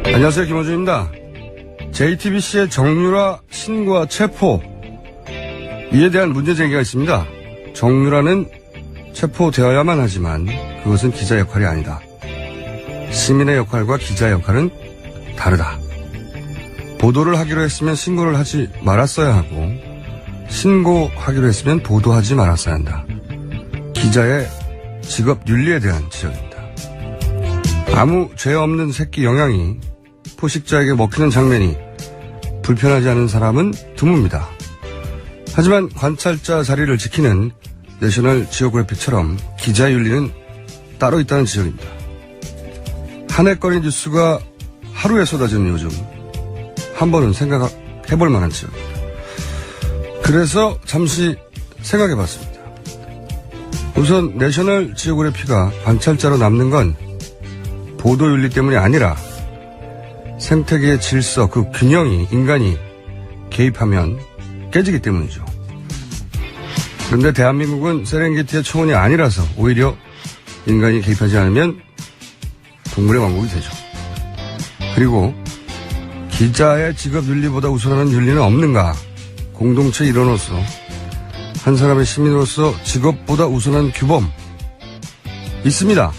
안녕하세요, 김호준입니다. JTBC의 정유라 신고와 체포, 이에 대한 문제 제기가 있습니다. 정유라는 체포되어야만 하지만 그것은 기자 역할이 아니다. 시민의 역할과 기자의 역할은 다르다. 보도를 하기로 했으면 신고를 하지 말았어야 하고, 신고하기로 했으면 보도하지 말았어야 한다. 기자의 직업 윤리에 대한 지적입니다. 아무 죄 없는 새끼 영양이 포식자에게 먹히는 장면이 불편하지 않은 사람은 드뭅니다. 하지만 관찰자 자리를 지키는 내셔널 지오그래픽처럼 기자 윤리는 따로 있다는 지적입니다. 한 해거리 뉴스가 하루에 쏟아지는 요즘 한 번은 생각해볼 만한 지적입니다. 그래서 잠시 생각해봤습니다. 우선 내셔널 지오그래피가 관찰자로 남는 건 보도윤리 때문이 아니라 생태계의 질서, 그 균형이 인간이 개입하면 깨지기 때문이죠. 그런데 대한민국은 세렝게티의 초원이 아니라서 오히려 인간이 개입하지 않으면 동물의 왕국이 되죠. 그리고 기자의 직업 윤리보다 우선하는 윤리는 없는가? 공동체 일원으로서, 한 사람의 시민으로서 직업보다 우선한 규범 있습니다.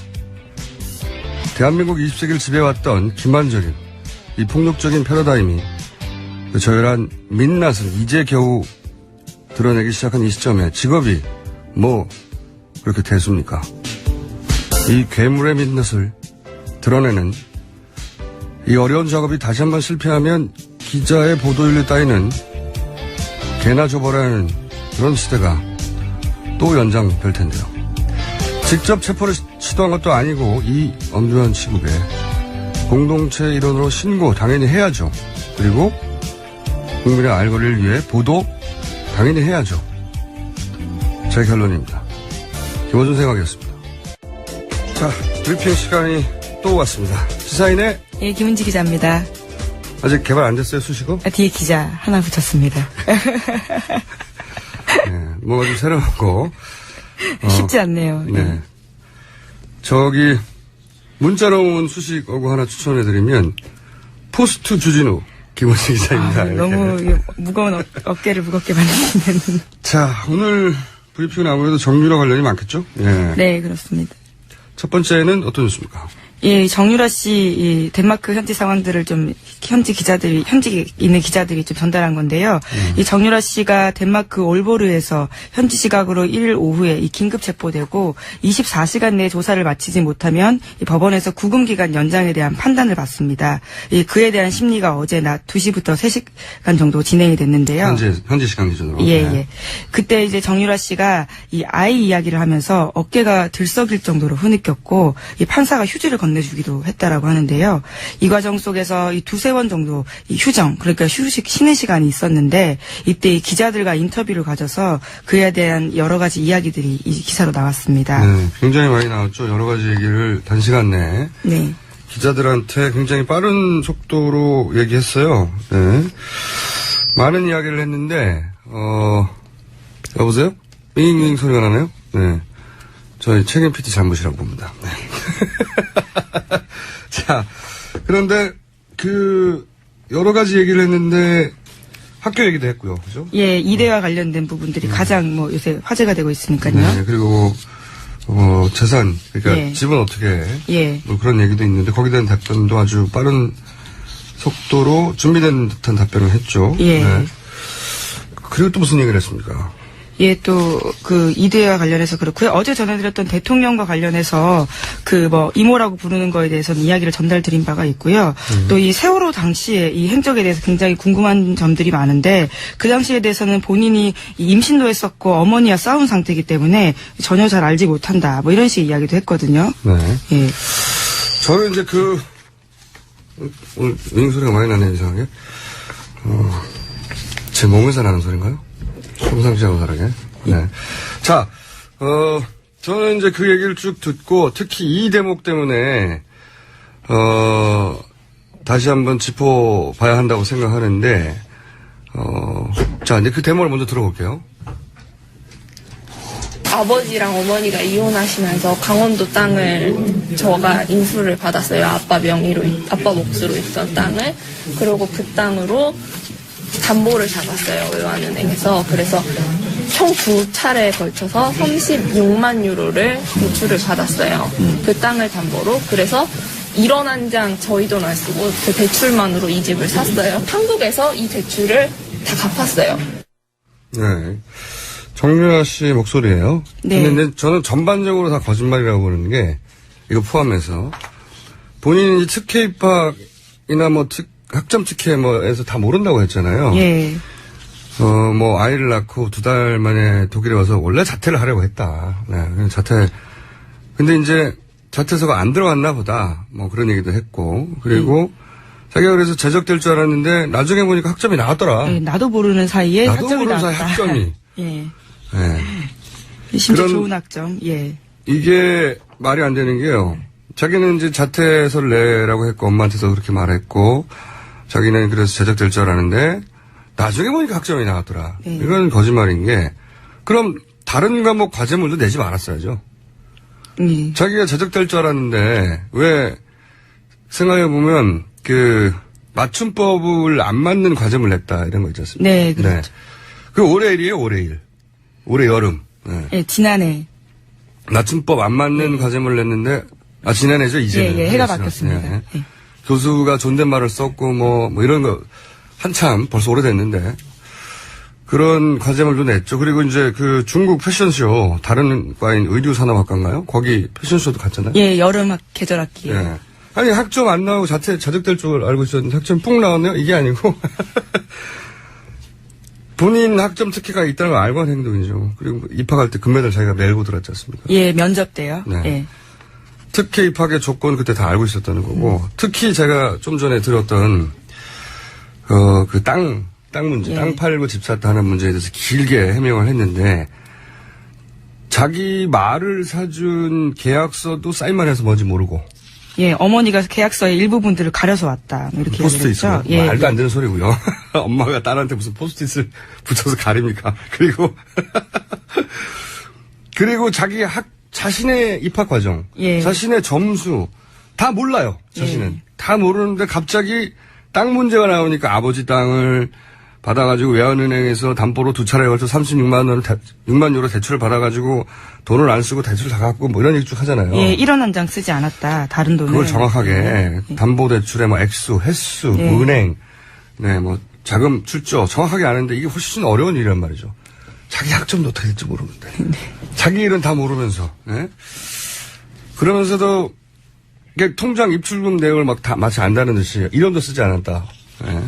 대한민국 20세기를 지배해왔던 기만적인 이 폭력적인 패러다임이 그 저열한 민낯을 이제 겨우 드러내기 시작한 이 시점에 직업이 뭐 그렇게 대수입니까? 이 괴물의 민낯을 드러내는 이 어려운 작업이 다시 한번 실패하면 기자의 보도윤리 따위는 개나 줘버라는 그런 시대가 또 연장될 텐데요. 직접 체포를 시도한 것도 아니고 이 엄중한 시국에 공동체 일원으로 신고 당연히 해야죠. 그리고 국민의 알 권리를 위해 보도 당연히 해야죠. 제 결론입니다. 김호준 생각이었습니다. 자, 브리핑 시간이 또 왔습니다. 시사인의 예, 김은지 기자입니다. 아직 개발 안 됐어요, 수식어? 뒤에 기자 하나 붙였습니다. 네, 뭐가 좀 새로운 거. 쉽지 않네요. 네. 저기, 문자로 온 수식어구 하나 추천해드리면, 포스트 주진우, 김원식 기자입니다. 너무 무거운 어깨를 무겁게 만드시는. 자, 오늘 브리핑은 아무래도 정유라 관련이 많겠죠? 예. 네, 그렇습니다. 첫 번째는 어떤 뉴스입니까? 예, 정유라 씨, 이 덴마크 현지 상황들을 좀 현지 있는 기자들이 좀 전달한 건데요. 이 정유라 씨가 덴마크 올보르에서 현지 시각으로 1일 오후에 이 긴급 체포되고 24시간 내에 조사를 마치지 못하면 이 법원에서 구금 기간 연장에 대한 판단을 받습니다. 그에 대한 심리가 어제 낮 2시부터 3시간 정도 진행이 됐는데요. 현지 시간 기준으로. 예, 예. 그때 이제 정유라 씨가 이 아이 이야기를 하면서 어깨가 들썩일 정도로 흐느꼈고 이 판사가 휴지를 건네주기도 했다라고 하는데요. 이 과정 속에서 이 두세 번 정도 이 휴정, 그러니까 쉬는 시간이 있었는데 이때 이 기자들과 인터뷰를 가져서 그에 대한 여러 가지 이야기들이 이 기사로 나왔습니다. 네, 굉장히 많이 나왔죠. 여러 가지 얘기를 단시간 내에. 네. 기자들한테 굉장히 빠른 속도로 얘기했어요. 네. 많은 이야기를 했는데, 여보세요? 윙윙 소리가 나네요? 네. 저희 책임 PT 잘못이라고 봅니다. 네. 자, 그런데 여러 가지 얘기를 했는데 학교 얘기도 했고요. 그죠? 예, 이대와 관련된 부분들이 가장 요새 화제가 되고 있으니까요. 네, 그리고 재산, 그러니까 예. 집은 어떻게 예. 뭐 그런 얘기도 있는데 거기에 대한 답변도 아주 빠른 속도로 준비된 듯한 답변을 했죠. 예. 네. 그리고 또 무슨 얘기를 했습니까? 예, 또, 이대와 관련해서 그렇고요. 어제 전해드렸던 대통령과 관련해서 이모라고 부르는 거에 대해서는 이야기를 전달드린 바가 있고요. 또 이 세월호 당시에 이 행적에 대해서 굉장히 궁금한 점들이 많은데 그 당시에 대해서는 본인이 임신도 했었고 어머니와 싸운 상태이기 때문에 전혀 잘 알지 못한다. 뭐 이런 식의 이야기도 했거든요. 네. 예. 저는 이제 오늘 윙 소리가 많이 나네요, 이상하게. 제 몸에서 나는 소리인가요? 평상시하고 다르게. 네. 자, 저는 이제 그 얘기를 쭉 듣고 특히 이 대목 때문에, 다시 한번 짚어봐야 한다고 생각하는데, 자, 이제 그 대목을 먼저 들어볼게요. 아버지랑 어머니가 이혼하시면서 강원도 땅을 저가 인수를 받았어요. 아빠 명의로, 아빠 몫으로 있던 땅을. 그리고 그 땅으로 담보를 잡았어요. 외환은행에서. 그래서 총 2차례에 걸쳐서 36만 유로를 대출을 받았어요. 그 땅을 담보로. 그래서 1원 한 장 저희 돈 안 쓰고 그 대출만으로 이 집을 샀어요. 한국에서 이 대출을 다 갚았어요. 네. 정유라 씨 목소리예요. 네. 근데 저는 전반적으로 다 거짓말이라고 보는 게 이거 포함해서 본인이 특혜 입학이나 뭐 학점 특혜 뭐에서 다 모른다고 했잖아요. 예. 뭐 아이를 낳고 2달 만에 독일에 와서 원래 자퇴를 하려고 했다. 네. 자퇴. 근데 이제 자퇴서가 안 들어갔나 보다. 뭐 그런 얘기도 했고. 그리고 자기가 그래서 제적될 줄 알았는데 나중에 보니까 학점이 나왔더라. 예, 나도 모르는 사이에 나도 학점이 모르는 사이에 나왔다. 학점이. 예. 네. 심지어 그런- 좋은 학점. 예. 이게 말이 안 되는 게요. 자기는 이제 자퇴서를 내라고 했고 엄마한테도 그렇게 말했고 자기는 그래서 제적될 줄 알았는데 나중에 보니까 학점이 나왔더라. 네. 이건 거짓말인 게 그럼 다른 과목 과제물도 내지 말았어야죠. 예. 자기가 제적될 줄 알았는데 왜 생각해보면 그 맞춤법을 안 맞는 과제물 냈다 이런 거 있지 않습니까? 네, 그렇죠. 그 올해 일이에요, 올해 일. 올해 여름. 네. 예, 지난해. 맞춤법 안 맞는 과제물을 냈는데, 지난해죠, 이제는. 예, 해가 네, 바뀌었습니다. 네. 예. 교수가 존댓말을 썼고, 뭐 이런 거, 한참 벌써 오래됐는데, 그런 과제물도 냈죠. 그리고 이제 그 중국 패션쇼, 다른 과인 의류산업학과인가요? 거기 패션쇼도 갔잖아요. 예, 여름 계절 학기에. 예. 아니, 학점 안 나오고 자적될 줄 알고 있었는데, 학점 푹 나왔네요? 이게 아니고. 본인 학점 특혜가 있다는 걸 알고 한 행동이죠. 그리고 입학할 때 금메달 자기가 메고 들었지 않습니까? 예, 면접 때요. 네. 예. 특혜 입학의 조건 그때 다 알고 있었다는 거고, 특히 제가 좀 전에 들었던, 그 땅 문제, 예. 땅 팔고 집 샀다 하는 문제에 대해서 길게 해명을 했는데, 자기 말을 사준 계약서도 사인만 해서 뭔지 모르고, 예, 어머니가 계약서의 일부분들을 가려서 왔다. 뭐 이렇게 포스트 얘기를 있어요. 했죠. 예. 말도 안 되는 소리고요. 엄마가 딸한테 무슨 포스트잇을 붙여서 가립니까? 그리고 자기 자신의 입학 과정, 예. 자신의 점수 다 몰라요. 자신은 예. 다 모르는데 갑자기 땅 문제가 나오니까 아버지 땅을 받아가지고 외환은행에서 담보로 2차례에 걸쳐 6만 유로 대출을 받아가지고 돈을 안 쓰고 대출 다 갚고 뭐 이런 얘기 쭉 하잖아요. 예, 1원 한 장 쓰지 않았다. 다른 돈을. 그걸 정확하게 담보대출의 뭐 액수, 횟수, 예. 은행, 네, 뭐 자금 출조 정확하게 아는데 이게 훨씬 어려운 일이란 말이죠. 자기 학점도 어떻게 될지 모르는데. 자기 일은 다 모르면서. 네? 그러면서도 이게 통장 입출금 내역을 막 다 마치 안다는 듯이 1원도 쓰지 않았다. 네?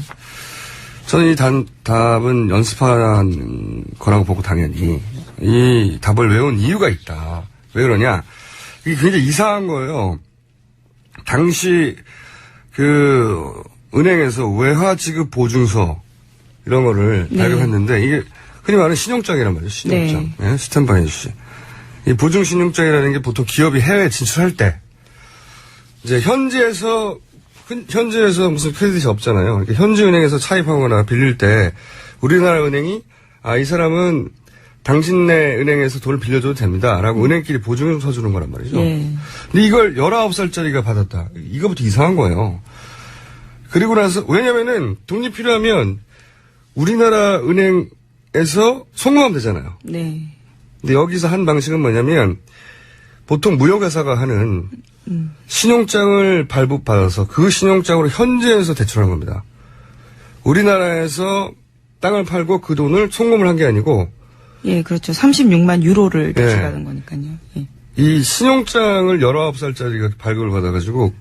저는 이 답은 연습한 거라고 보고 당연히 이 답을 외운 이유가 있다. 왜 그러냐? 이게 굉장히 이상한 거예요. 당시 그 은행에서 외화 지급 보증서 이런 거를 네. 발급했는데 이게 흔히 말하는 신용장이란 말이에요. 신용장. 네. 스탠바이 해주시. 이 보증 신용장이라는 게 보통 기업이 해외에 진출할 때 이제 현지에서 무슨 크레딧이 없잖아요. 그러니까 현지 은행에서 차입하거나 빌릴 때 우리나라 은행이 이 사람은 당신네 은행에서 돈을 빌려줘도 됩니다. 라고 은행끼리 보증을 서주는 거란 말이죠. 예. 근데 이걸 19살짜리가 받았다. 이거부터 이상한 거예요. 그리고 나서 왜냐면은 돈이 필요하면 우리나라 은행에서 송금하면 되잖아요. 네. 근데 여기서 한 방식은 뭐냐면 보통 무역회사가 하는 신용장을 발급받아서 그 신용장으로 현지에서 대출한 겁니다. 우리나라에서 땅을 팔고 그 돈을 송금을 한 게 아니고 예, 그렇죠. 36만 유로를 예. 대출받은 거니까요. 예. 이 신용장을 19살짜리가 발급을 받아가지고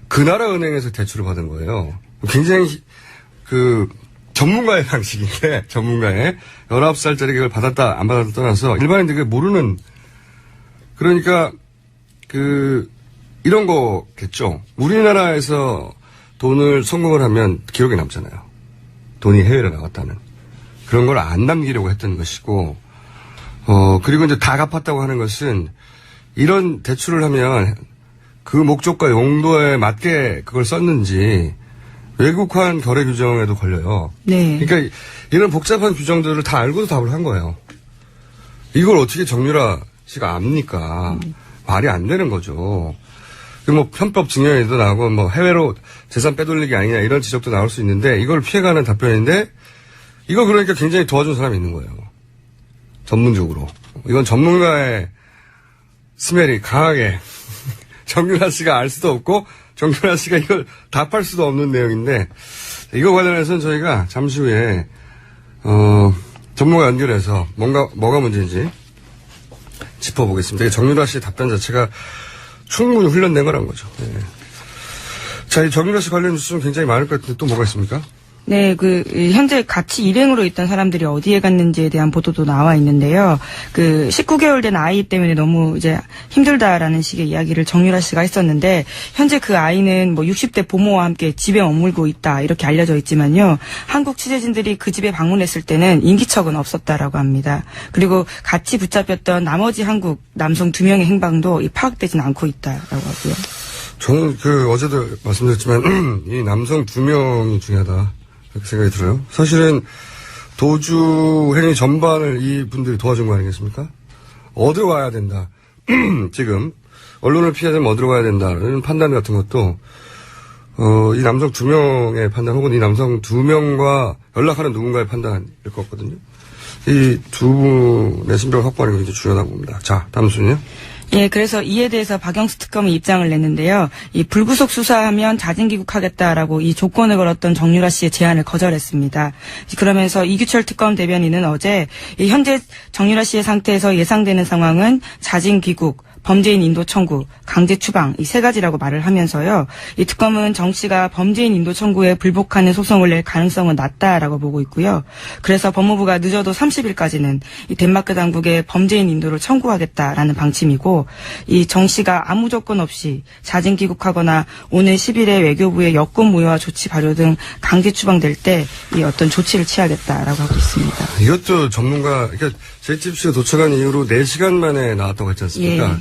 그 나라 은행에서 대출을 받은 거예요. 굉장히 그 전문가의 방식인데 전문가의 19살짜리가 이걸 받았다 안 받았다 떠나서 일반인들이 모르는 그러니까 이런 거겠죠. 우리나라에서 돈을 송금을 하면 기록에 남잖아요. 돈이 해외로 나갔다는. 그런 걸 안 남기려고 했던 것이고, 그리고 이제 다 갚았다고 하는 것은 이런 대출을 하면 그 목적과 용도에 맞게 그걸 썼는지 외국환 거래 규정에도 걸려요. 네. 그러니까 이런 복잡한 규정들을 다 알고도 답을 한 거예요. 이걸 어떻게 정유라 씨가 압니까? 말이 안 되는 거죠. 뭐 편법 증여에도 나오고 뭐 해외로 재산 빼돌리기 아니냐 이런 지적도 나올 수 있는데 이걸 피해가는 답변인데 이거 그러니까 굉장히 도와준 사람이 있는 거예요. 전문적으로. 이건 전문가의 스멜이 강하게 정유라 씨가 알 수도 없고 정유라 씨가 이걸 답할 수도 없는 내용인데 이거 관련해서는 저희가 잠시 후에 전문가 연결해서 뭐가 문제인지 짚어보겠습니다. 정유라 씨의 답변 자체가 충분히 훈련된 거란 거죠. 네. 자, 이 정유라 씨 관련 뉴스는 굉장히 많을 것 같은데 또 뭐가 있습니까? 네, 현재 같이 일행으로 있던 사람들이 어디에 갔는지에 대한 보도도 나와 있는데요. 19개월 된 아이 때문에 너무 이제 힘들다라는 식의 이야기를 정유라 씨가 했었는데, 현재 그 아이는 뭐 60대 부모와 함께 집에 머물고 있다, 이렇게 알려져 있지만요. 한국 취재진들이 그 집에 방문했을 때는 인기척은 없었다라고 합니다. 그리고 같이 붙잡혔던 나머지 한국 남성 2명의 행방도 파악되진 않고 있다라고 하고요. 저는 어제도 말씀드렸지만, 이 남성 2명이 중요하다. 그렇게 생각이 들어요. 사실은 도주 행위 전반을 이분들이 도와준 거 아니겠습니까? 어디로 와야 된다. 지금 언론을 피하자면 어디로 가야 된다는 판단 같은 것도 이 남성 2명의 판단 혹은 이 남성 2명과 연락하는 누군가의 판단일 것 같거든요. 이 두 분의 신변을 확보하는 게 굉장히 중요하다고 봅니다. 자, 다음 순위요. 예, 그래서 이에 대해서 박영수 특검이 입장을 냈는데요. 이 불구속 수사하면 자진 귀국하겠다라고 이 조건을 걸었던 정유라 씨의 제안을 거절했습니다. 그러면서 이규철 특검 대변인은 어제 현재 정유라 씨의 상태에서 예상되는 상황은 자진 귀국, 범죄인 인도 청구, 강제 추방 이 3가지라고 말을 하면서요. 이 특검은 정 씨가 범죄인 인도 청구에 불복하는 소송을 낼 가능성은 낮다라고 보고 있고요. 그래서 법무부가 늦어도 30일까지는 이 덴마크 당국에 범죄인 인도를 청구하겠다라는 방침이고, 이 정 씨가 아무 조건 없이 자진 귀국하거나 오는 10일에 외교부의 여권 무효화 조치 발효 등 강제 추방될 때 이 어떤 조치를 취하겠다라고 하고 있습니다. 이것도 전문가, 그러니까 JTBC가 도착한 이후로 4시간 만에 나왔다고 했지 않습니까? 예.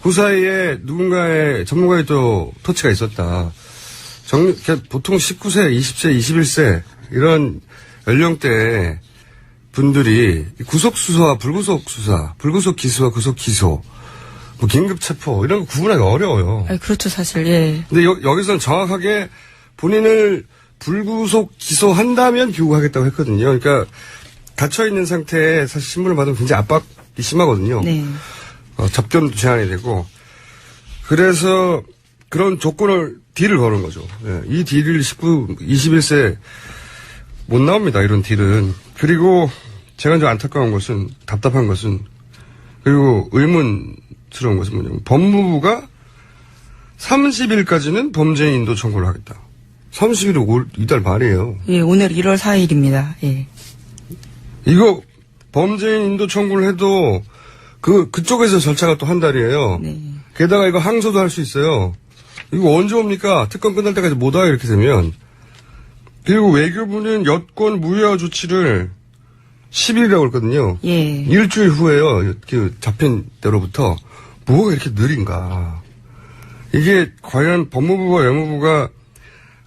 그 사이에 누군가의 전문가의 또 터치가 있었다. 보통 19세, 20세, 21세 이런 연령대 분들이 구속수사와 불구속수사, 불구속기소와 구속기소, 뭐 긴급체포 이런 거 구분하기 어려워요. 그렇죠, 사실. 예. 근데 여기서는 정확하게 본인을 불구속 기소한다면 귀국하겠다고 했거든요. 그러니까 갇혀있는 상태에 사실 신문을 받으면 굉장히 압박이 심하거든요. 네. 접견도 제한이 되고. 그래서 그런 딜을 거는 거죠. 네. 이 딜을 21세 못 나옵니다. 이런 딜은. 그리고 제가 좀 안타까운 것은, 답답한 것은, 그리고 의문스러운 것은 뭐냐면 법무부가 30일까지는 범죄인 인도 청구를 하겠다. 30일이 이달 말이에요. 예, 오늘 1월 4일입니다. 예. 이거 범죄인 인도 청구를 해도 그쪽에서 절차가 또 한 달이에요. 네. 게다가 이거 항소도 할 수 있어요. 이거 언제 옵니까? 특검 끝날 때까지 못 와요, 이렇게 되면. 그리고 외교부는 여권 무효화 조치를 10일이라고 했거든요. 예. 일주일 후에요. 잡힌 때로부터. 뭐가 이렇게 느린가. 이게 과연 법무부와 외무부가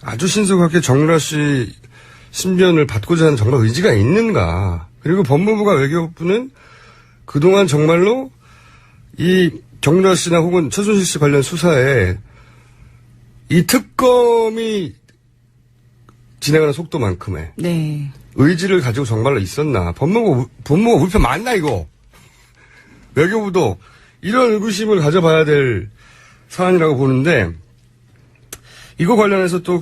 아주 신속하게 정유라 씨 신변을 받고자 하는 정말 의지가 있는가. 그리고 법무부가 외교부는 그동안 정말로 이 정유라 씨나 혹은 최순실 씨 관련 수사에 이 특검이 진행하는 속도만큼의 네. 의지를 가지고 정말로 있었나. 법무부가 우리 편 맞나 이거. 외교부도 이런 의구심을 가져봐야 될 사안이라고 보는데 이거 관련해서 또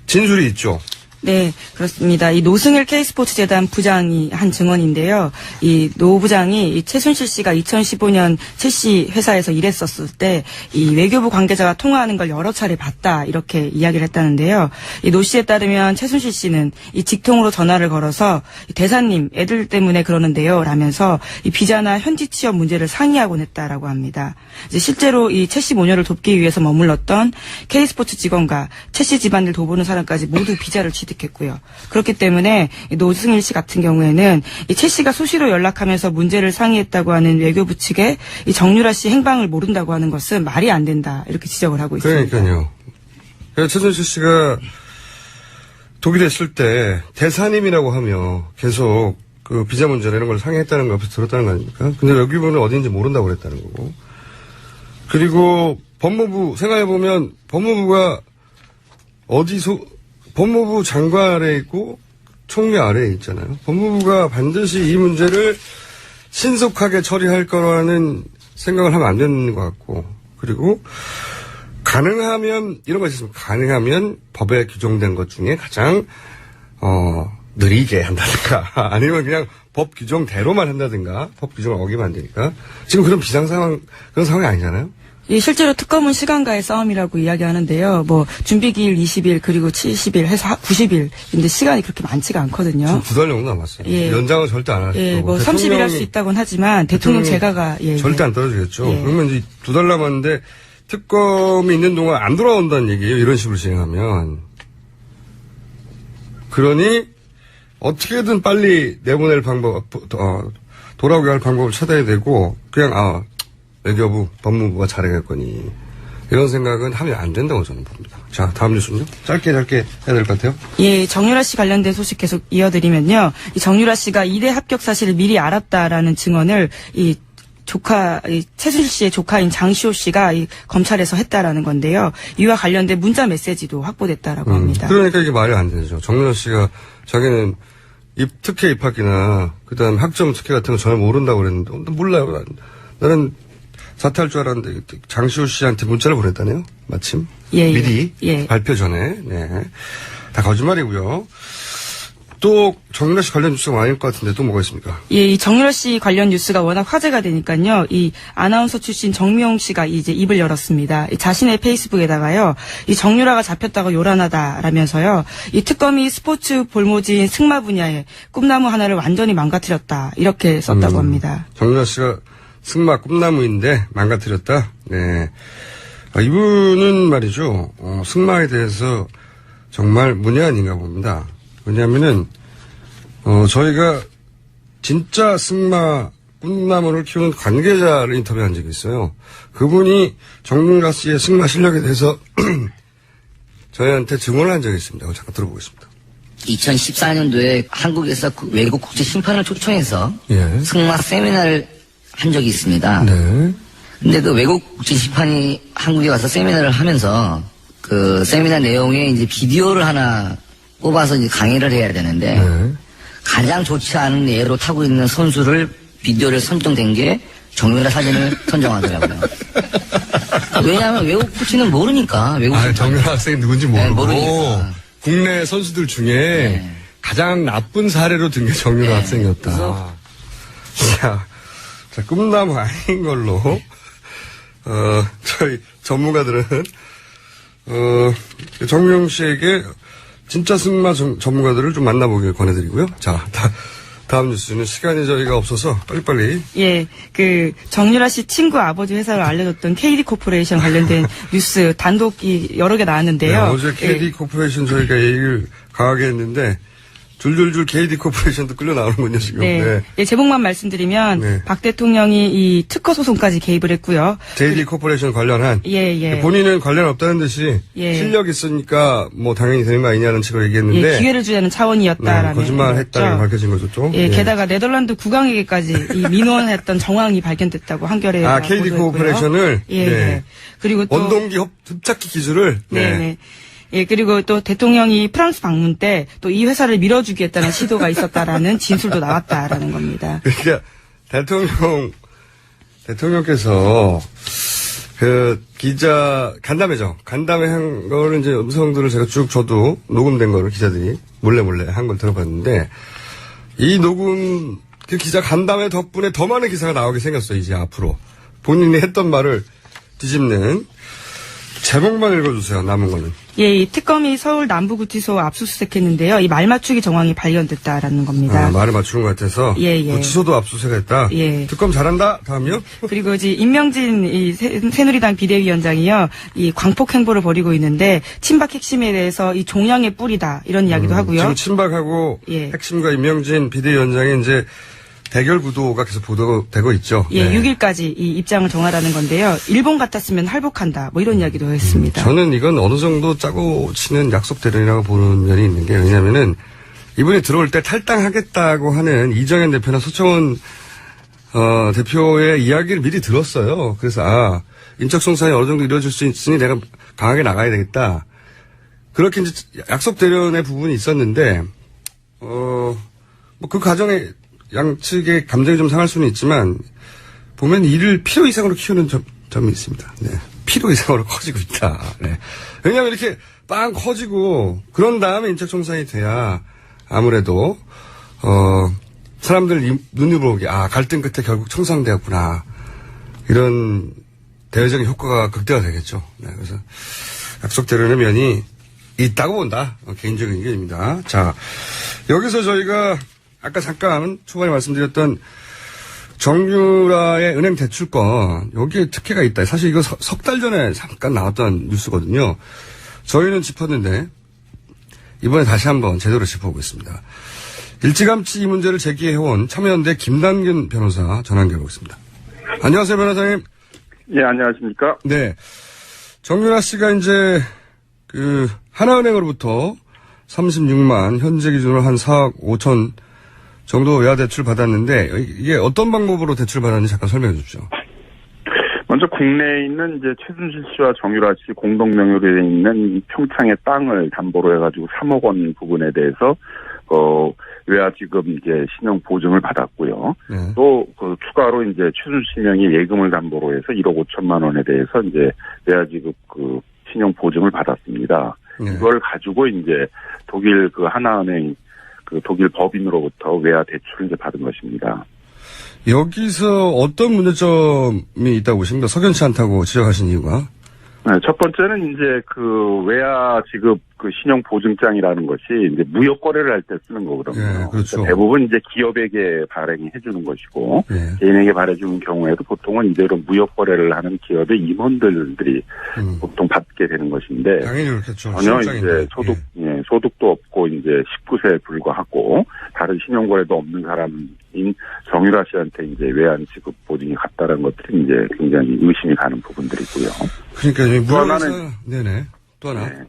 진술이 있죠. 네, 그렇습니다. 이 노승일 K스포츠재단 부장이 한 증언인데요. 이 노 부장이 이 최순실 씨가 2015년 최 씨 회사에서 일했었을 때 이 외교부 관계자가 통화하는 걸 여러 차례 봤다 이렇게 이야기를 했다는데요. 이 노 씨에 따르면 최순실 씨는 이 직통으로 전화를 걸어서 대사님 애들 때문에 그러는데요 라면서 이 비자나 현지 취업 문제를 상의하곤 했다라고 합니다. 이제 실제로 이 최 씨 모녀를 돕기 위해서 머물렀던 K스포츠 직원과 최 씨 집안을 돌보는 사람까지 모두 비자를 취득했고요. 그렇기 때문에 노승일 씨 같은 경우에는 이 최 씨가 수시로 연락하면서 문제를 상의했다고 하는 외교부 측에 이 정유라 씨 행방을 모른다고 하는 것은 말이 안 된다 이렇게 지적을 하고 있습니다. 그러니까요. 최순실 씨가 독일에 있을 때 대사님이라고 하며 계속 그 비자 문제나 이런 걸 상의했다는 거 옆에서 들었다는 거 아닙니까? 근데 여기 보면 어딘지 모른다고 그랬다는 거고. 그리고 법무부 생각해보면 법무부가 법무부 장관 아래에 있고 총리 아래에 있잖아요. 법무부가 반드시 이 문제를 신속하게 처리할 거라는 생각을 하면 안 되는 것 같고, 그리고 가능하면 이런 거 있습니다. 가능하면 법에 규정된 것 중에 가장 느리게 한다든가 아니면 그냥 법 규정대로만 한다든가. 법 규정을 어기면 안 되니까. 지금 그런 비상 상황, 그런 상황이 아니잖아요. 예, 실제로 특검은 시간과의 싸움이라고 이야기하는데요. 뭐 준비기일 20일 그리고 70일 해서 90일인데 시간이 그렇게 많지가 않거든요. 지금 2달 정도 남았어요. 예. 연장은 절대 안 하시고. 예, 뭐 30일 할 수 있다고는 하지만 대통령 제가가 절대 안 떨어지겠죠. 예. 그러면 이제 2달 남았는데 특검이 있는 동안 안 돌아온다는 얘기예요. 이런 식으로 진행하면. 그러니 어떻게든 빨리 내보낼 방법, 돌아오게 할 방법을 찾아야 되고, 그냥 외교부, 법무부가 잘해겠거니 이런 생각은 하면 안 된다고 저는 봅니다. 자, 다음 뉴스는요. 짧게 해야 될 것 같아요. 예, 정유라 씨 관련된 소식 계속 이어드리면요. 이 정유라 씨가 이대 합격 사실을 미리 알았다라는 증언을 최순실 씨의 조카인 장시호 씨가 검찰에서 했다라는 건데요. 이와 관련된 문자 메시지도 확보됐다라고 합니다. 그러니까 이게 말이 안 되죠. 정유라 씨가 자기는 특혜 입학이나 그다음 학점 특혜 같은 거 전혀 모른다고 그랬는데 몰라요. 나는 사퇴할 줄 알았는데 장시호 씨한테 문자를 보냈다네요. 마침 미리 발표 전에. 네. 다 거짓말이고요. 또 정유라 씨 관련 뉴스가 많을 것 같은데 또 뭐가 있습니까? 예, 이 정유라 씨 관련 뉴스가 워낙 화제가 되니까요. 이 아나운서 출신 정미용 씨가 이제 입을 열었습니다. 자신의 페이스북에다가요. 이 정유라가 잡혔다고 요란하다라면서요. 이 특검이 스포츠 볼모지인 승마 분야에 꿈나무 하나를 완전히 망가뜨렸다. 이렇게 썼다고 합니다. 정유라 씨가 승마 꿈나무인데 망가뜨렸다. 네. 이분은 말이죠. 승마에 대해서 정말 문외한인가 봅니다. 왜냐하면은 저희가 진짜 승마 꿈나무를 키우는 관계자를 인터뷰한 적이 있어요. 그분이 정유라 씨의 승마 실력에 대해서 저희한테 증언을 한 적이 있습니다. 잠깐 들어보겠습니다. 2014년도에 한국에서 외국 국제 심판을 초청해서 예. 승마 세미나를 한 적이 있습니다. 네. 근데 그 외국 국제 심판이 한국에 와서 세미나를 하면서 그 세미나 내용에 이제 비디오를 하나 뽑아서 이제 강의를 해야 되는데 네. 가장 좋지 않은 예로 타고 있는 선수를 비디오를 선정된 게 정유라 사진을 선정하더라고요. 왜냐하면 외국 코치는 모르니까. 정유라 학생이 누군지 모르고. 네, 모르니까. 국내 선수들 중에 네. 가장 나쁜 사례로 든 게 정유라 학생이었다. 자, 꿈나무 아닌 걸로 저희 전문가들은 정미용 씨에게 진짜 승마 전문가들을 좀 만나보길 권해드리고요. 자, 다음 뉴스는 시간이 저희가 없어서 빨리빨리. 예, 정유라 씨 친구 아버지 회사를 알려줬던 KD 코퍼레이션 관련된 뉴스 단독이 여러 개 나왔는데요. 네, 어제 KD 코퍼레이션 저희가 얘기를 강하게 했는데 줄줄줄 KD 코퍼레이션도 끌려 나오는군요, 지금. 네. 네. 예, 제목만 말씀드리면 네. 박 대통령이 이 특허 소송까지 개입을 했고요. KD 코퍼레이션 관련한. 예. 본인은 관련 없다는 듯이 예. 실력 있으니까 뭐 당연히 되는 거 아니냐는 식으로 얘기했는데. 예, 기회를 주자는 차원이었다라는. 거짓말했다는 게 밝혀진 거죠, 또. 예, 게다가 네덜란드 국왕에게까지 이 민원했던 정황이 발견됐다고 한겨레. KD 코퍼레이션을. 예. 네. 그리고 또 원동기 흡착기 기술을. 네. 예, 그리고 또 대통령이 프랑스 방문 때 또 이 회사를 밀어주겠다는 시도가 있었다라는 진술도 나왔다라는 겁니다. 그러니까 대통령께서 기자 간담회죠. 간담회 한 거를 이제 음성들을 제가 쭉 저도 녹음된 거를 기자들이 몰래 한 걸 들어봤는데 이 녹음 그 기자 간담회 덕분에 더 많은 기사가 나오게 생겼어요. 이제 앞으로 본인이 했던 말을 뒤집는. 제목만 읽어주세요. 남은 거는. 예, 이 특검이 서울 남부구치소 압수수색했는데요. 이 말맞추기 정황이 발견됐다라는 겁니다. 말을 맞추는 것 같아서. 예. 구치소도 압수수색했다. 예. 특검 잘한다. 다음이요. 그리고 이제 임명진 이 새누리당 비대위원장이요. 이 광폭 행보를 벌이고 있는데 친박 핵심에 대해서 이 종양의 뿌리다 이런 이야기도 하고요. 지금 친박하고 핵심과 임명진 비대위원장이 이제 대결 구도가 계속 보도되고 있죠. 예, 네. 6일까지 이 입장을 정하라는 건데요. 일본 같았으면 할복한다. 뭐 이런 이야기도 했습니다. 저는 이건 어느 정도 짜고 치는 약속 대련이라고 보는 면이 있는 게 왜냐면은 이분이 들어올 때 탈당하겠다고 하는 이정현 대표나 서청원 대표의 이야기를 미리 들었어요. 그래서 인적송산이 어느 정도 이루어질 수 있으니 내가 강하게 나가야 되겠다. 그렇게 이제 약속 대련의 부분이 있었는데 뭐 그 과정에 양측의 감정이 좀 상할 수는 있지만 보면 이를 필요 이상으로 키우는 점이 있습니다. 네. 필요 이상으로 커지고 있다. 네. 왜냐하면 이렇게 빵 커지고 그런 다음에 인적송산이 돼야 아무래도 사람들 눈으로 보기 갈등 끝에 결국 청산되었구나 이런 대외적인 효과가 극대화되겠죠. 네, 그래서 약속대로의 면이 있다고 본다. 개인적인 의견입니다. 자, 여기서 저희가 아까 잠깐 초반에 말씀드렸던 정유라의 은행 대출권 여기에 특혜가 있다. 사실 이거 석 달 전에 잠깐 나왔던 뉴스거든요. 저희는 짚었는데 이번에 다시 한번 제대로 짚어보겠습니다. 일찌감치 이 문제를 제기해온 참여연대 김남균 변호사 전화 연결해보겠습니다. 안녕하세요, 변호사님. 예, 안녕하십니까? 네. 정유라 씨가 이제 하나은행으로부터 36만, 현재 기준으로 한 4억 5천 정도 외화 대출 받았는데 이게 어떤 방법으로 대출 받았는지 잠깐 설명해 주십시오. 먼저 국내에 있는 이제 최순실 씨와 정유라 씨 공동 명의로 있는 평창의 땅을 담보로 해가지고 3억 원 부분에 대해서 외화 지급 이제 신용 보증을 받았고요. 네. 또 그 추가로 이제 최순실 명의 예금을 담보로 해서 1억 5천만 원에 대해서 이제 외화 지급 신용 보증을 받았습니다. 네. 이걸 가지고 이제 독일 하나은행 독일 법인으로부터 외화 대출을 이제 받은 것입니다. 여기서 어떤 문제점이 있다고 보십니까? 석연치 않다고 지적하신 이유가? 네, 첫 번째는 이제 외화 지급 신용 보증장이라는 것이 이제 무역 거래를 할 때 쓰는 거거든요. 네, 그렇죠. 그러니까 대부분 이제 기업에게 발행해 주는 것이고 네. 개인에게 발해 주는 경우에도 보통은 이제 이런 무역 거래를 하는 기업의 임원들이 보통 받게 되는 것인데 당연히 그렇겠죠. 전혀 시험장인데. 이제 소득도 없고 이제 19세에 불과하고 다른 신용 거래도 없는 사람인 정유라 씨한테 이제 외환 지급 보증이 갔다는 것들이 이제 굉장히 의심이 가는 부분들이고요. 그러니까 또 하나는 네네. 또 하나. 네.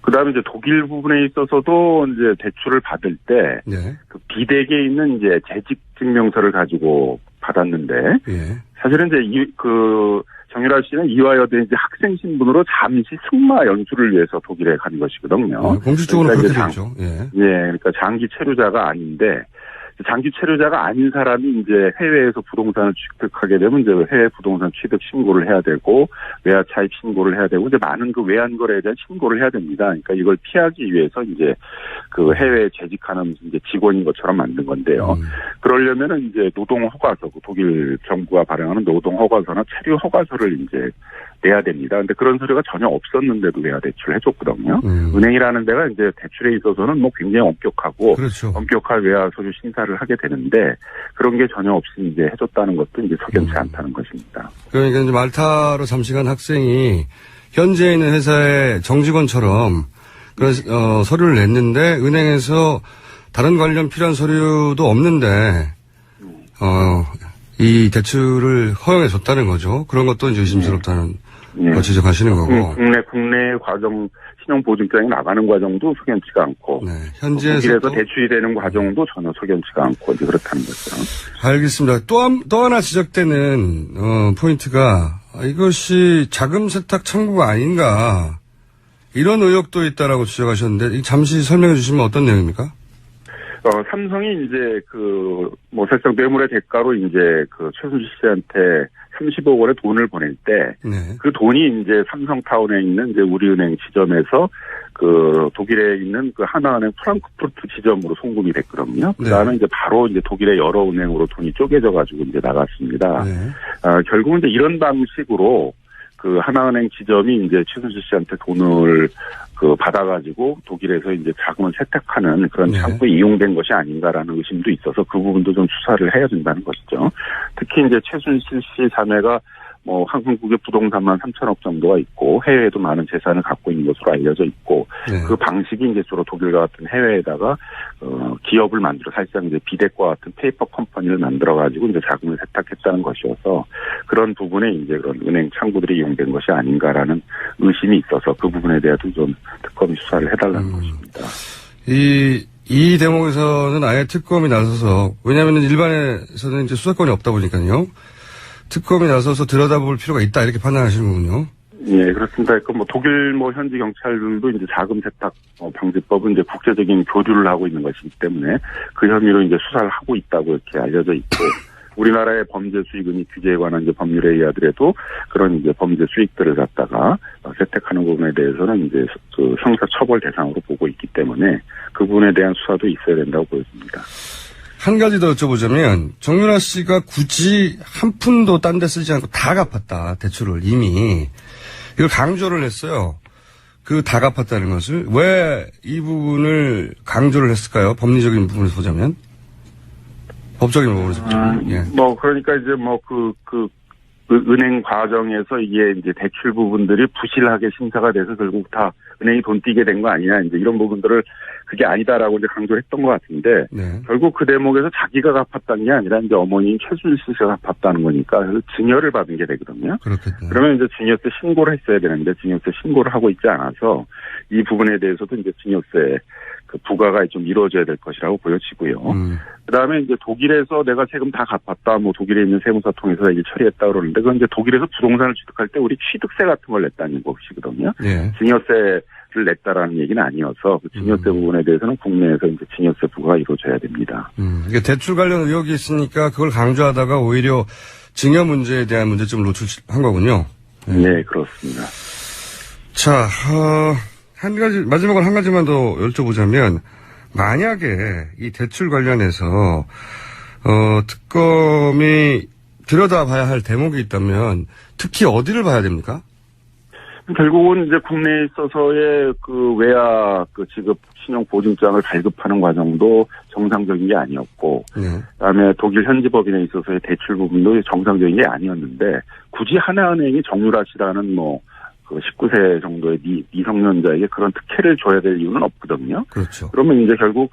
그다음에 이제 독일 부분에 있어서도 이제 대출을 받을 때 네. 비대기에 있는 이제 재직 증명서를 가지고 받았는데 예. 사실은 이제 정유라 씨는 이화여대 이제 학생 신분으로 잠시 승마 연수를 위해서 독일에 간 것이거든요. 공식적으로 그러니까 그렇게 되죠. 예. 그러니까 장기 체류자가 아닌데 장기 체류자가 아닌 사람이 이제 해외에서 부동산을 취득하게 되면 이제 해외 부동산 취득 신고를 해야 되고 외화 차입 신고를 해야 되고 이제 많은 외환 거래에 대한 신고를 해야 됩니다. 그러니까 이걸 피하기 위해서 이제 해외에 재직하는 이제 직원인 것처럼 만든 건데요. 그러려면은 이제 노동 허가서 독일 정부가 발행하는 노동 허가서나 체류 허가서를 이제 내야 됩니다. 근데 그런 서류가 전혀 없었는데도 외화 대출을 해줬거든요. 은행이라는 데가 이제 대출에 있어서는 뭐 굉장히 엄격하고 그렇죠. 엄격한 외화 서류 심사를 하게 되는데 그런 게 전혀 없이 이제 해줬다는 것도 이제 석연치 않다는 것입니다. 그러니까 이제 말타로 잠시 간 학생이 현재 있는 회사의 정직원처럼 그런 서류를 냈는데 은행에서 다른 관련 필요한 서류도 없는데 이 대출을 허용해 줬다는 거죠. 그런 것도 이제 의심스럽다는 거 지적하시는 거고. 국내 과정 신용보증장이 나가는 과정도 석연치가 않고 네, 현지에서 독일에서 대출이 되는 과정도 전혀 석연치가 않고 이제 그렇다는 거죠. 알겠습니다. 또 하나 지적되는 포인트가 이것이 자금 세탁 창구가 아닌가 이런 의혹도 있다라고 지적하셨는데 잠시 설명해 주시면 어떤 내용입니까? 삼성이 이제 사실상 뇌물의 대가로 이제 최순실 씨한테 30억 원의 돈을 보낼 때, 네. 그 돈이 이제 삼성타운에 있는 이제 우리은행 지점에서 독일에 있는 하나은행 프랑크푸르트 지점으로 송금이 됐거든요. 네. 그다음에 이제 바로 이제 독일의 여러 은행으로 돈이 쪼개져가지고 이제 나갔습니다. 네. 결국은 이제 이런 방식으로 하나은행 지점이 이제 최순실 씨한테 돈을 받아가지고 독일에서 이제 자금을 세탁하는 그런 네. 창구에 이용된 것이 아닌가라는 의심도 있어서 그 부분도 좀 수사를 해야 된다는 것이죠. 특히 이제 최순실 씨 자매가 한국의 부동산만 3천억 정도가 있고 해외에도 많은 재산을 갖고 있는 것으로 알려져 있고 네. 그 방식이 이제 주로 독일과 같은 해외에다가 기업을 만들어 사실상 이제 비덱과 같은 페이퍼 컴퍼니를 만들어 가지고 이제 자금을 세탁했다는 것이어서 그런 부분에 이제 그런 은행 창구들이 이용된 것이 아닌가라는 의심이 있어서 그 부분에 대해서도 좀 특검이 수사를 해달라는 것입니다. 이 대목에서는 아예 특검이 나서서, 왜냐하면 일반에서는 이제 수사권이 없다 보니까요. 특검이 나서서 들여다볼 필요가 있다, 이렇게 판단하시는 거군요. 예, 그렇습니다. 그 독일 현지 경찰들도 이제 자금 세탁 방지법은 이제 국제적인 교류를 하고 있는 것이기 때문에 그 혐의로 이제 수사를 하고 있다고 이렇게 알려져 있고, 우리나라의 범죄 수익은이 규제에 관한 이제 법률에 의하더라도 그런 이제 범죄 수익들을 갖다가 세탁하는 부분에 대해서는 이제 그 형사 처벌 대상으로 보고 있기 때문에 그 부분에 대한 수사도 있어야 된다고 보여집니다. 한 가지 더 여쭤보자면, 정윤아 씨가 굳이 한 푼도 딴 데 쓰지 않고 다 갚았다, 대출을 이미. 이걸 강조를 했어요. 그 다 갚았다는 것을. 왜 이 부분을 강조를 했을까요? 법리적인 부분에서 보자면. 법적인 부분에서 보자면. 예. 그러니까 이제 은행 과정에서 이게 이제 대출 부분들이 부실하게 심사가 돼서 결국 다 은행이 돈 띄게 된 거 아니냐, 이제 이런 부분들을 그게 아니다라고 이제 강조했던 것 같은데, 네. 결국 그 대목에서 자기가 갚았다는 게 아니라 이제 어머니인 최순실 씨가 갚았다는 거니까 그래서 증여를 받은 게 되거든요. 그렇겠네. 그러면 이제 증여세 신고를 했어야 되는데 증여세 신고를 하고 있지 않아서 이 부분에 대해서도 이제 증여세 그 부과가 좀 이루어져야 될 것이라고 보여지고요. 그다음에 이제 독일에서 내가 세금 다 갚았다, 독일에 있는 세무사 통해서 이제 처리했다 그러는데, 그건 이제 독일에서 부동산을 취득할 때 우리 취득세 같은 걸 냈다는 것이거든요. 예. 증여세를 냈다라는 얘기는 아니어서 그 증여세 부분에 대해서는 국내에서 이제 증여세 부과가 이루어져야 됩니다. 그러니까 대출 관련 의혹이 있으니까 그걸 강조하다가 오히려 증여 문제에 대한 문제점을 노출한 거군요. 네, 그렇습니다. 자, 마지막으로 한 가지만 더 여쭤보자면, 만약에 이 대출 관련해서, 특검이 들여다봐야 할 대목이 있다면, 특히 어디를 봐야 됩니까? 결국은 이제 국내에 있어서의 그 외야 그 지급 신용 보증장을 발급하는 과정도 정상적인 게 아니었고, 네. 그다음에 독일 현지 법인에 있어서의 대출 부분도 정상적인 게 아니었는데, 굳이 하나은행이 정유라 씨라는 그 19세 정도의 미성년자에게 그런 특혜를 줘야 될 이유는 없거든요. 그렇죠. 그러면 이제 결국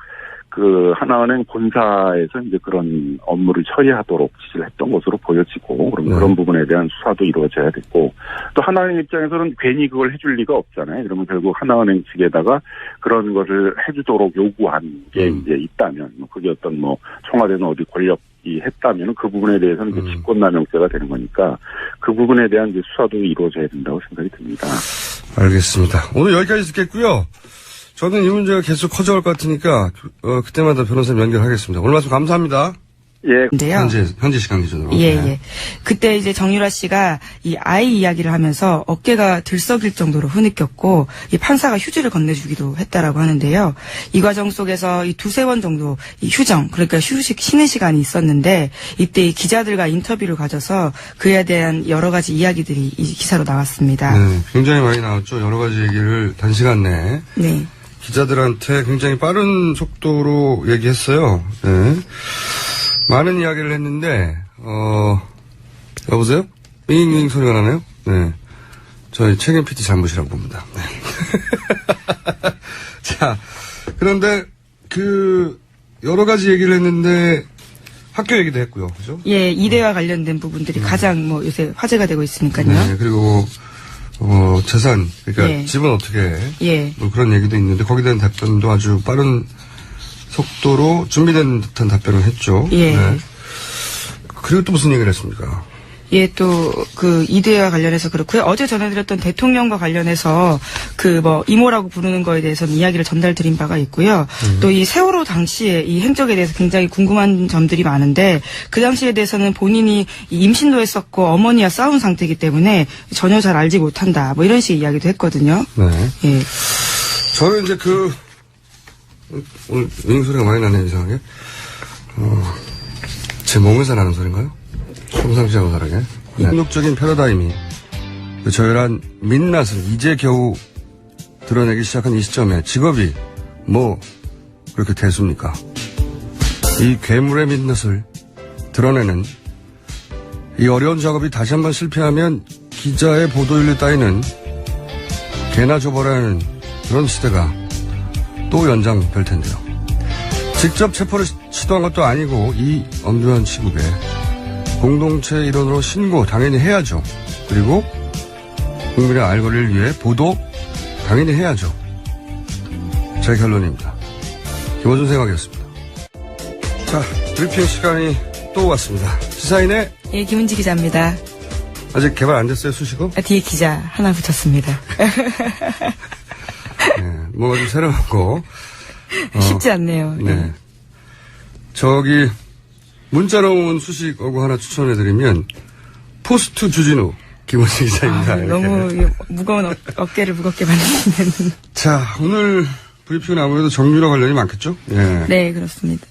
그 하나은행 본사에서 이제 그런 업무를 처리하도록 지시를 했던 것으로 보여지고, 그럼 그런 부분에 대한 수사도 이루어져야 됐고, 또 하나은행 입장에서는 괜히 그걸 해줄 리가 없잖아요. 그러면 결국 하나은행 측에다가 그런 것을 해주도록 요구한 게 이제 있다면, 그게 어떤 청와대는 어디 권력이 했다면 그 부분에 대해서는 이제 직권남용죄가 되는 거니까 그 부분에 대한 이제 수사도 이루어져야 된다고 생각이 듭니다. 알겠습니다. 오늘 여기까지 듣겠고요. 저는 이 문제가 계속 커져갈 것 같으니까 그때마다 변호사님 연결하겠습니다. 오늘 말씀 감사합니다. 예. 근데요. 현재 시간 기준으로. 예, 네. 예. 그때 이제 정유라 씨가 이 아이 이야기를 하면서 어깨가 들썩일 정도로 흐느꼈고, 이 판사가 휴지를 건네주기도 했다라고 하는데요. 이 과정 속에서 이 두세 번 정도 이 휴정, 그러니까 쉬는 시간이 있었는데, 이때 이 기자들과 인터뷰를 가져서 그에 대한 여러 가지 이야기들이 이 기사로 나왔습니다. 네, 굉장히 많이 나왔죠. 여러 가지 얘기를 단시간 내에. 네. 기자들한테 굉장히 빠른 속도로 얘기했어요. 네. 많은 이야기를 했는데, 여보세요? 윙윙 소리가 나네요? 네. 저희 책임 PD 잘못이라고 봅니다. 네. 자, 그런데 여러 가지 얘기를 했는데, 학교 얘기도 했고요. 그죠? 예, 이대와 관련된 부분들이 가장 요새 화제가 되고 있으니까요. 네, 그리고, 재산, 그러니까 예. 집은 어떻게 해? 예. 그런 얘기도 있는데, 거기에 대한 답변도 아주 빠른 속도로 준비된 듯한 답변을 했죠. 예. 네. 그리고 또 무슨 얘기를 했습니까? 예, 또, 이대와 관련해서 그렇고요. 어제 전해드렸던 대통령과 관련해서 이모라고 부르는 거에 대해서는 이야기를 전달드린 바가 있고요. 또 이 세월호 당시에 이 행적에 대해서 굉장히 궁금한 점들이 많은데, 그 당시에 대해서는 본인이 임신도 했었고 어머니와 싸운 상태이기 때문에 전혀 잘 알지 못한다. 이런 식의 이야기도 했거든요. 네. 예. 저는 이제 오늘 윙 소리가 많이 나네, 이상하게. 제 몸에서 나는 소린가요? 평상시하고 다르게. 네. 폭력적인 패러다임이 저열한 민낯을 이제 겨우 드러내기 시작한 이 시점에 직업이 그렇게 대수입니까? 이 괴물의 민낯을 드러내는 이 어려운 작업이 다시 한번 실패하면 기자의 보도윤리 따위는 개나 줘버라는 그런 시대가 또 연장될 텐데요. 직접 체포를 시도한 것도 아니고 이 엄중한 시국에 공동체 일원으로 신고 당연히 해야죠. 그리고 국민의 알 권리를 위해 보도 당연히 해야죠. 제 결론입니다. 김어준 생각이었습니다. 자, 브리핑 시간이 또 왔습니다. 시사인의 예, 김은지 기자입니다. 아직 개발 안 됐어요, 수식어? 뒤에 기자 하나 붙였습니다. 네, 뭐가 좀 새로웠고. 쉽지 않네요. 네. 저기, 문자로 온 수식어구 하나 추천해드리면, 포스트 주진우, 김원식 기자입니다. 이렇게. 너무 무거운 어깨를 무겁게 만드시는. 자, 오늘 브리핑은 아무래도 정유라 관련이 많겠죠? 예. 네, 그렇습니다.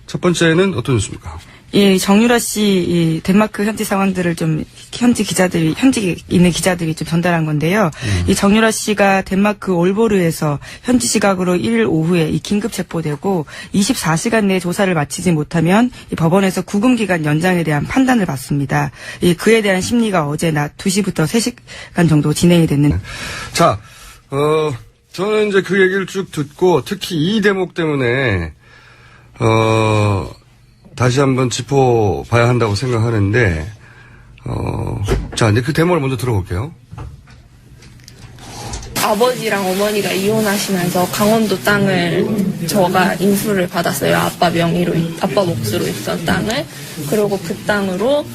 첫 번째는 어떤 뉴스입니까? 예, 정유라 씨, 이 덴마크 현지 상황들을 좀 현직에 있는 기자들이 좀 전달한 건데요. 이 정유라 씨가 덴마크 올보르에서 현지 시각으로 1일 오후에 이 긴급 체포되고 24시간 내에 조사를 마치지 못하면 이 법원에서 구금 기간 연장에 대한 판단을 받습니다. 이 그에 대한 심리가 어제 낮 2시부터 3시간 정도 진행이 됐는데. 자, 저는 이제 그 얘기를 쭉 듣고 특히 이 대목 때문에 다시 한번 짚어봐야 한다고 생각하는데, 자, 이제 그 대목을 먼저 들어볼게요. 아버지랑 어머니가 이혼하시면서 강원도 땅을 저가 인수를 받았어요. 아빠 명의로, 아빠 몫으로 있던 땅을. 그리고 그 땅으로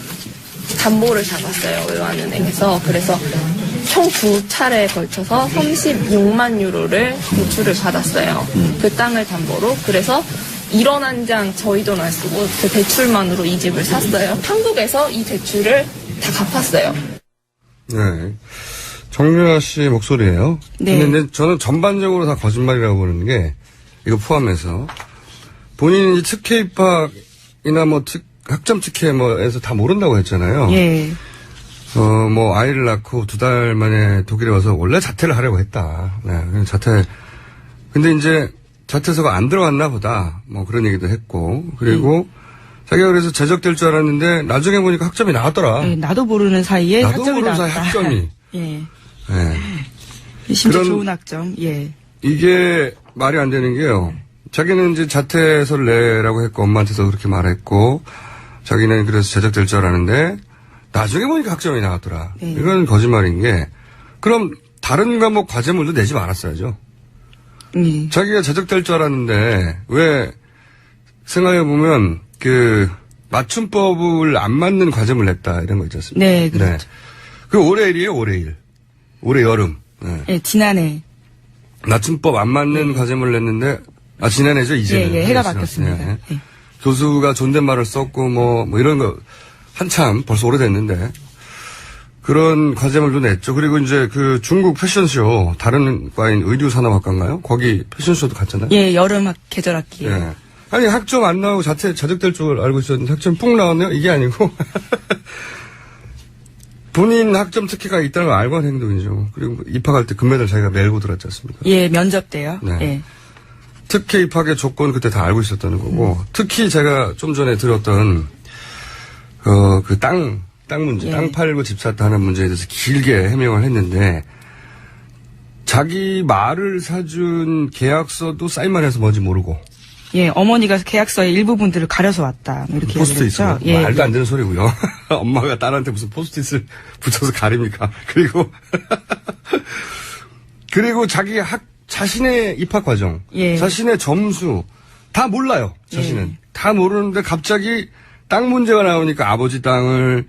담보를 잡았어요. 외환은행에서. 그래서 총 2차례에 걸쳐서 36만 유로를 대출을 받았어요. 그 땅을 담보로. 그래서 1원 한 장 저희 돈 안 쓰고 그 대출만으로 이 집을 샀어요. 한국에서 이 대출을 다 갚았어요. 네. 정유라 씨 목소리예요. 네. 근데 저는 전반적으로 다 거짓말이라고 보는 게 이거 포함해서 본인이 특혜 입학이나 뭐 학점 특혜 뭐에서 다 모른다고 했잖아요. 예. 뭐 아이를 낳고 2달 만에 독일에 와서 원래 자퇴를 하려고 했다. 네. 자퇴. 근데 이제 자퇴서가 안 들어갔나 보다. 뭐 그런 얘기도 했고. 그리고 자기가 그래서 제적될 줄 알았는데 나중에 보니까 학점이 나왔더라. 예, 나도 모르는 사이에 나도 학점이 모르는 사이에 나왔다. 학점이. 예. 네. 심지어 그런- 좋은 학점. 예. 이게 말이 안 되는 게요. 자기는 이제 자퇴서를 내라고 했고 엄마한테도 그렇게 말했고 자기는 그래서 제적될 줄 알았는데 나중에 보니까 학점이 나왔더라. 네. 이건 거짓말인 게 그럼 다른 과목 과제물도 내지 말았어야죠. 예. 자기가 제적될 줄 알았는데 왜 생각해보면 그 맞춤법을 안 맞는 과제물 냈다 이런 거 있지 않습니까? 네, 그렇죠. 그 올해 일이에요, 올해 일. 올해 여름. 네. 예, 지난해. 맞춤법 안 맞는 과제물 냈는데 지난해죠, 이제는. 예, 해가 네, 바뀌었습니다. 네. 예. 교수가 존댓말을 썼고 뭐 이런 거 한참 벌써 오래됐는데 그런 과제물도 냈죠. 그리고 이제 그 중국 패션쇼 다른 과인 의류산업학과인가요? 거기 패션쇼도 갔잖아요. 예, 여름 계절 학기에. 예. 아니 학점 안 나오고 자택될 줄 알고 있었는데 학점 푹 나왔네요. 이게 아니고 본인 학점 특혜가 있다는 걸 알고 한 행동이죠. 그리고 입학할 때 금메달 자기가 메고 들었지 않습니까? 예, 면접 때요. 네. 예. 특혜 입학의 조건 그때 다 알고 있었다는 거고 특히 제가 좀 전에 들었던 그 땅 문제, 예. 땅 팔고 집 샀다 하는 문제에 대해서 길게 해명을 했는데 자기 말을 사준 계약서도 사인만 해서 뭔지 모르고 예, 어머니가 계약서의 일부분들을 가려서 왔다. 뭐 이렇게 포스트잇 얘기했죠. 있어요. 말도 안 되는 소리고요. 엄마가 딸한테 무슨 포스트잇을 붙여서 가립니까? 그리고 자기 자신의 입학 과정, 예. 자신의 점수 다 몰라요. 자신은 예. 다 모르는데 갑자기 땅 문제가 나오니까 아버지 땅을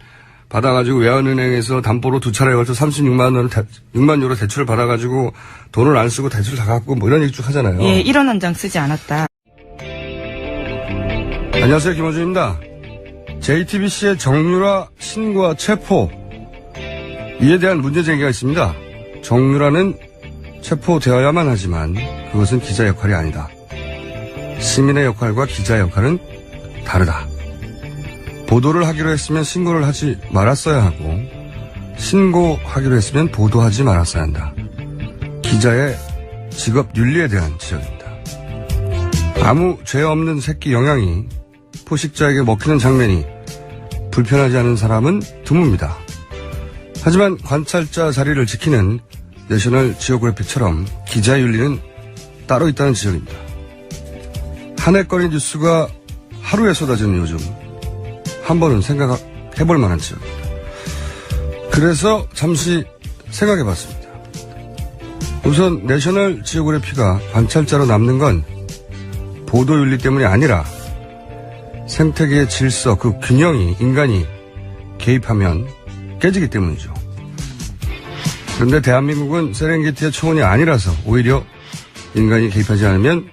받아가지고 외환은행에서 담보로 2차례에 걸쳐 6만 유로 대출을 받아가지고 돈을 안 쓰고 대출 다 갚고 뭐 이런 얘기 쭉 하잖아요. 예, 1원 한 장 쓰지 않았다. 안녕하세요, 김원준입니다. JTBC의 정유라 신고와 체포 이에 대한 문제 제기가 있습니다. 정유라는 체포되어야만 하지만 그것은 기자 역할이 아니다. 시민의 역할과 기자의 역할은 다르다. 보도를 하기로 했으면 신고를 하지 말았어야 하고 신고하기로 했으면 보도하지 말았어야 한다. 기자의 직업 윤리에 대한 지적입니다. 아무 죄 없는 새끼 영양이 포식자에게 먹히는 장면이 불편하지 않은 사람은 드뭅니다. 하지만 관찰자 자리를 지키는 내셔널 지오그래픽처럼 기자 윤리는 따로 있다는 지적입니다. 한 해거리 뉴스가 하루에 쏟아지는 요즘 한 번은 생각해볼 만한 지적입니다. 그래서 잠시 생각해봤습니다. 우선 내셔널 지오그래피가 관찰자로 남는 건 보도윤리 때문이 아니라 생태계의 질서, 그 균형이 인간이 개입하면 깨지기 때문이죠. 그런데 대한민국은 세렝게티의 초원이 아니라서 오히려 인간이 개입하지 않으면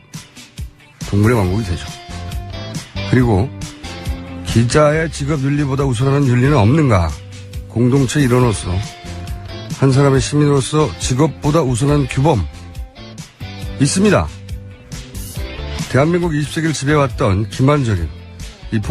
동물의 왕국이 되죠. 그리고 기자의 직업 윤리보다 우선하는 윤리는 없는가? 공동체 일원으로서, 한 사람의 시민으로서 직업보다 우선한 규범 있습니다. 대한민국 20세기를 지배해왔던 기만적인